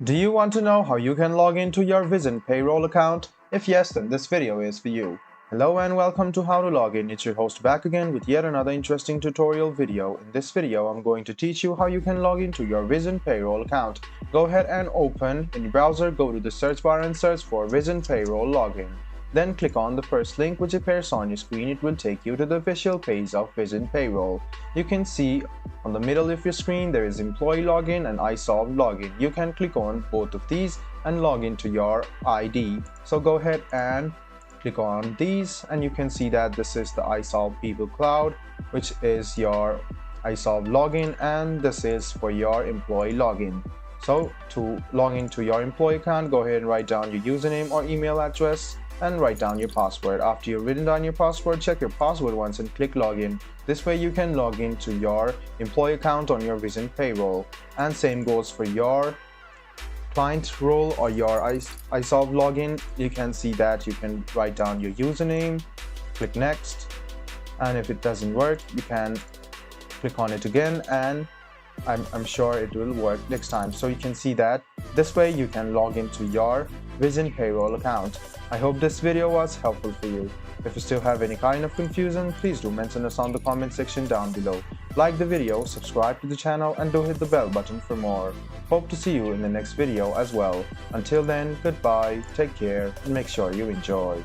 Do you want to know how you can log into your Vision Payroll account? If yes, then this video is for you. Hello and welcome to How to Log In. It's your host back again with yet another interesting tutorial video. In this video, I'm going to teach you how you can log into your Vision Payroll account. Go ahead and open in your browser, go to the search bar and search for Vision Payroll Login. Then click on the first link which appears on your screen. It will take you to the official page of Vision Payroll. You can see on the middle of your screen there is Employee Login and iSolve Login. You can click on both of these and log into your ID. So go ahead and click on these and you can see that this is the iSolve People Cloud, which is your iSolve login, and this is for your employee login. So to log into your employee account, go ahead and write down your username or email address and write down your password. After you've written down your password, check your password once and click login. This way you can log into your employee account on your Vision Payroll. And same goes for your client role or your iSolve login. You can see that you can write down your username, click next, and if it doesn't work, you can click on it again, and I'm sure it will work next time. So you can see that this way you can log into your Vision Payroll account. I hope this video was helpful for you. If you still have any kind of confusion, please do mention us on the comment section down below. Like the video, subscribe to the channel, and do hit the bell button for more. Hope to see you in the next video as well. Until then, goodbye, take care, and make sure you enjoy.